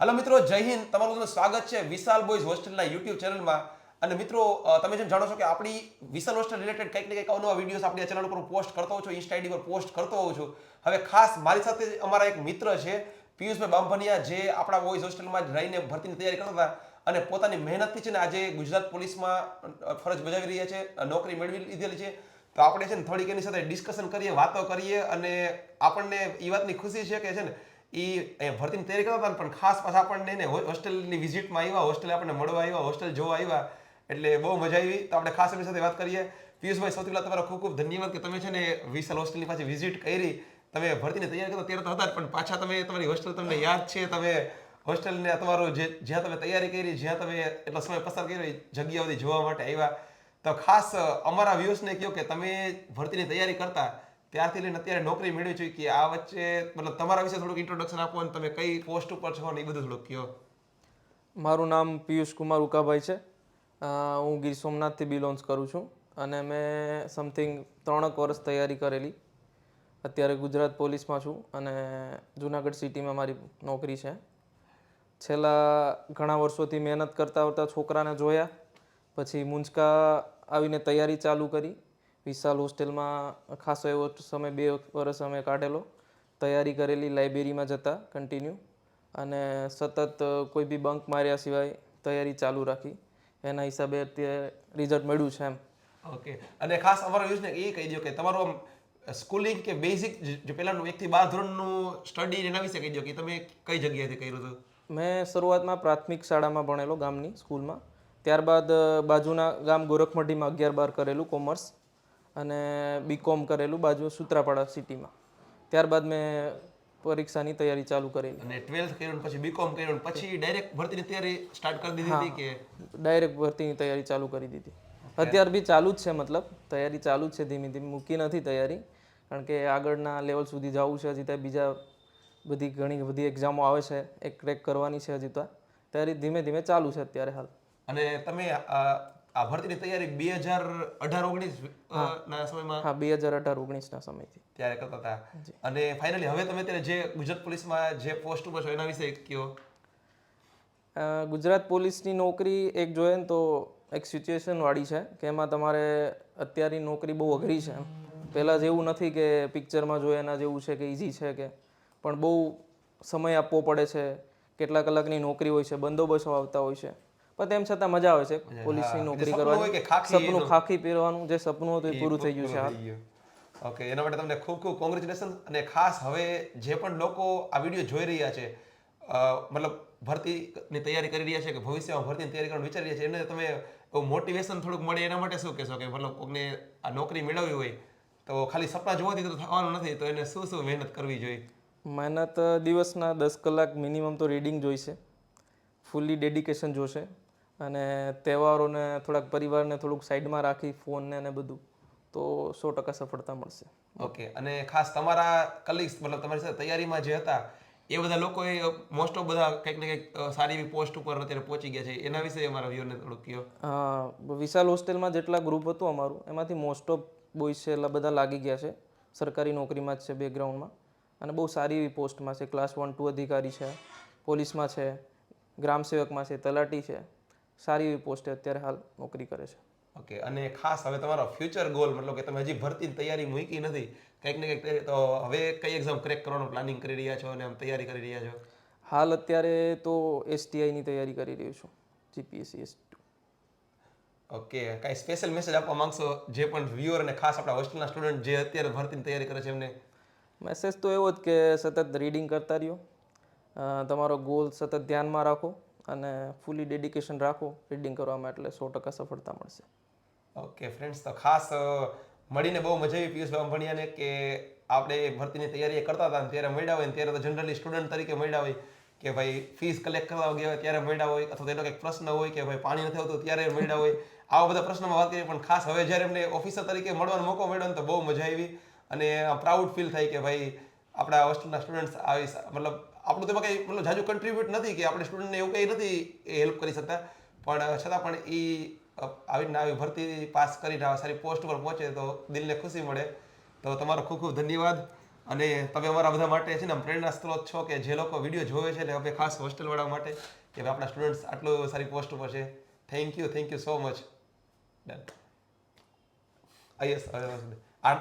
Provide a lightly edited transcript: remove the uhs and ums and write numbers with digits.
Hello મિત્રો જય હિન્દ તમારું સ્વાગત છે વિશાલ બોયઝ હોસ્ટેલના યુટ્યુબ ચેનલમાં અને મિત્રો તમે જેમ જાણો છો કે આપણી વિશાલ હોસ્ટેલ રિલેટેડ કંઈક ને કંઈક અવનવા વિડીયોઝ આપણી આ ચેનલ ઉપર પોસ્ટ કરતો હોઉં છું ઇન્સ્ટા આઈડી પર પોસ્ટ કરતો હોઉં છું હવે ખાસ મારી સાથે અમારા એક મિત્ર છે પિયુષભાઈ બામભણિયા જે આપણા બોયઝ હોસ્ટેલમાં જ રહીને ભરતીની તૈયારી કરતા હતા અને પોતાની મહેનતથી છે ને આજે ગુજરાત પોલીસમાં ફરજ બજાવી રહ્યા છે નોકરી મેળવી લીધેલી છે તો આપણે છે ને થોડીક એની સાથે ડિસ્કશન કરીએ વાતો કરીએ અને આપણને એ વાતની ખુશી છે કે છે ને એ ભરતીની તૈયારી કરતા હતા પણ ખાસ પાછા આપણને એને હોસ્ટેલની વિઝિટમાં આવ્યા હોસ્ટેલ આપણને મળવા આવ્યા હોસ્ટેલ જોવા આવ્યા એટલે બહુ મજા આવી તો આપણે ખાસ એની સાથે વાત કરીએ પિયુષભાઈ સૌથી પહેલાં તમારો ખૂબ ખૂબ ધન્યવાદ કે તમે છે ને વિશાલ હોસ્ટેલની પાછી વિઝિટ કરી તમે ભરતીની તૈયારી કરતા ત્યારે તો હતા જ પણ પાછા તમે તમારી હોસ્ટેલ તમને યાદ છે તમે હોસ્ટેલને તમારું જે જ્યાં તમે તૈયારી કરી જ્યાં તમે એટલો સમય પસાર કર્યો એ જગ્યા બધી જોવા માટે આવ્યા તો ખાસ અમારા વ્યૂઝને કહો કે તમે ભરતીની તૈયારી કરતા ત્યારથી લઈને અત્યારે નોકરી મેળવી છે કે આ વચ્ચે મતલબ તમારા વિશે થોડુંક ઇન્ટ્રોડક્શન આપો અને તમે કઈ પોસ્ટ ઉપર છો ને એ બધું થોડુંક કહો. મારું નામ પિયુષ કુમાર ઉકાભાઈ છે. હું ગીર સોમનાથથી બિલોન્સ કરું છું અને મેં સમથિંગ 3 વર્ષ તૈયારી કરેલી. અત્યારે ગુજરાત પોલીસમાં છું અને જુનાગઢ સિટીમાં મારી નોકરી છે. છેલ્લા ઘણા વર્ષોથી મહેનત કરતા છોકરાને જોયા પછી મુંજકા આવીને તૈયારી ચાલુ કરી. વિશાલ હોસ્ટેલમાં ખાસો એવો સમય 2 વર્ષ અમે કાઢેલો. તૈયારી કરેલી, લાઇબ્રેરીમાં જતા કન્ટિન્યુ અને સતત કોઈ બી બંક માર્યા સિવાય તૈયારી ચાલુ રાખી. એના હિસાબે અત્યારે રિઝલ્ટ મળ્યું છે એમ. ઓકે અને ખાસ અમારા વ્યૂઝને એ કહી દો કે તમારું સ્કૂલિંગ કે બેઝિક જે પહેલાનું 1 થી 12 ધોરણનું સ્ટડી એના વિશે કહી દો કે તમે કઈ જગ્યાએથી કર્યું હતું. મેં શરૂઆતમાં પ્રાથમિક શાળામાં ભણેલો ગામની સ્કૂલમાં. ત્યારબાદ બાજુના ગામ ગોરખમઢીમાં 11-12 કરેલું કોમર્સ અને બીકોમ કરેલું બાજુ સૂત્રાપાડા સિટીમાં. ત્યારબાદ મેં પરીક્ષાની તૈયારી ચાલુ કરેલી અને 12th કર્યું પછી બીકોમ કર્યું પછી ડાયરેક્ટ ભરતીની તૈયારી સ્ટાર્ટ કરી દીધી હતી કે ડાયરેક્ટ ભરતીની તૈયારી ચાલુ કરી દીધી. અત્યાર બી ચાલુ જ છે, મતલબ તૈયારી ચાલુ જ છે, ધીમે ધીમે મૂકી નથી તૈયારી કારણ કે આગળના લેવલ સુધી જવું છે. હજી ત્યાં બીજા ઘણી બધી એક્ઝામો આવે છે, એક ક્રેક કરવાની છે. હજી તો તૈયારી ધીમે ધીમે ચાલુ છે અત્યારે હાલ. અને તમે આ ભરતીની તૈયારી 2018-19 ના સમયમાં 2018-19 ના સમયથી ત્યારે કરતા હતા અને ફાઇનલી હવે તમે અત્યારે જે ગુજરાત પોલીસમાં જે પોસ્ટ ઉપર છો એના વિશે કહો. ગુજરાત પોલીસની નોકરી એક જોઈએ ને તો એક સિચ્યુએશન વાળી છે કે એમાં તમારે અત્યારની નોકરી બહુ અઘરી છે. પહેલાં જેવું નથી કે પિક્ચરમાં જોઈએ એના જેવું છે કે ઇઝી છે કે, પણ બહુ સમય આપવો પડે છે. કેટલા કલાકની નોકરી હોય છે, બંદોબસ્તો આવતા હોય છે, પણ તેમ છતાં મજા આવે છે પોલીસની નોકરી કરવાની. સપનું ખાખી પહેરવાનું જે સપનું હતું એ પૂરું થઈ ગયું છે હાલ. ઓકે, એના માટે તમને ખૂબ ખૂબ કોંગ્રેચ્યુલેશન. અને ખાસ હવે જે પણ લોકો આ વિડીયો જોઈ રહ્યા છે મતલબ ભરતીની તૈયારી કરી રહ્યા છે કે ભવિષ્યમાં ભરતીની તૈયારી કરવાનું વિચારી રહ્યા છે એને તમે મોટિવેશન થોડુંક મળે એના માટે શું કહેશો કે મતલબ કોઈને આ નોકરી મેળવવી હોય તો ખાલી સપના જોવાથી તો થવાનું નથી, તો એને શું શું મહેનત કરવી જોઈએ? મહેનત દિવસના 10 કલાક મિનિમમ તો રીડિંગ જોઈશે, ફૂલ્લી ડેડિકેશન જોશે અને તહેવારોને થોડાક પરિવારને થોડુંક સાઈડમાં રાખી ફોનને ને બધું તો 100% સફળતા મળશે. ઓકે, અને ખાસ તમારા કલીગ્સ મતલબ તમારી સાથે તૈયારીમાં જે હતા એ બધા લોકોએ મોસ્ટ ઓફ બધા કંઈક ને કંઈક સારી એવી પોસ્ટ ઉપર અત્યારે પહોંચી ગયા છે, એના વિશે અમારા વ્યુઅરને થોડુંક કહો. વિશાલ હોસ્ટેલમાં જેટલા ગ્રુપ હતું અમારું એમાંથી મોસ્ટ ઓફ બોયઝ છે એટલે બધા લાગી ગયા છે. સરકારી નોકરીમાં જ છે બેકગ્રાઉન્ડમાં અને બહુ સારી એવી પોસ્ટમાં છે. ક્લાસ 1-2 અધિકારી છે, પોલીસમાં છે, ગ્રામસેવકમાં છે, તલાટી છે. સારી એવી પોસ્ટે અત્યારે હાલ નોકરી કરે છે. ઓકે, અને ખાસ હવે તમારો ફ્યુચર ગોલ મતલબ કે તમે હજી ભરતીની તૈયારી મૂકી નથી કંઈક ને કંઈક, તો હવે કઈ એક્ઝામ ક્રેક કરવાનું પ્લાનિંગ કરી રહ્યા છો અને આમ તૈયારી કરી રહ્યા છો? હાલ અત્યારે તો STIની તૈયારી કરી રહ્યો છું, GPSC ST. ઓકે, કાંઈ સ્પેશિયલ મેસેજ આપવા માંગશો જે પણ વ્યુઅર અને ખાસ આપણા હોસ્ટેલના સ્ટુડન્ટ જે અત્યારે ભરતીની તૈયારી કરે છે એમને? મેસેજ તો એવો જ કે સતત રીડિંગ કરતા રહ્યો, તમારો ગોલ સતત ધ્યાનમાં રાખો અને ફૂલી ડેડિકેશન રાખો રીડિંગ કરવામાં, એટલે 100% સફળતા મળશે. ઓકે ફ્રેન્ડ્સ, તો ખાસ મળીને બહુ મજા આવી પિયુષભાઈ બામભણિયાને કે આપણે ભરતીની તૈયારી કરતા હતા ત્યારે મળ્યા હોય ને ત્યારે તો જનરલી સ્ટુડન્ટ તરીકે મળ્યા હોય કે ભાઈ ફીસ કલેક્ટ કરવા ગયા હોય ત્યારે મળ્યા હોય અથવા તો એનો કંઈક પ્રશ્ન હોય કે ભાઈ પાણી નથી આવતું ત્યારે મળ્યા હોય. આવા બધા પ્રશ્નોમાં વાત કરીએ પણ ખાસ હવે જ્યારે એમને ઓફિસર તરીકે મળવાનો મોકો મળ્યો ને તો બહુ મજા આવી અને પ્રાઉડ ફીલ થાય કે ભાઈ આપણા હોસ્ટેલના સ્ટુડન્ટ્સ આવી મતલબ આપણું તેમાં કંઈ મતલબ જાજુ કન્ટ્રીબ્યુટ નથી કે આપણે સ્ટુડન્ટને એવું કંઈ નથી હેલ્પ કરી શકતા, પણ છતાં પણ એ આવી ભરતી પાસ કરીને સારી પોસ્ટ પર પહોંચે તો દિલને ખુશી મળે. તો તમારો ખૂબ ખૂબ ધન્યવાદ અને તમે અમારા બધા માટે છે ને આમ પ્રેરણા સ્ત્રોત છો કે જે લોકો વિડીયો જોવે છે ને હવે ખાસ હોસ્ટેલવાળા માટે કે ભાઈ આપણા સ્ટુડન્ટ્સ આટલો સારી પોસ્ટ ઉપર છે. Thank you so much. Done. Yes. આ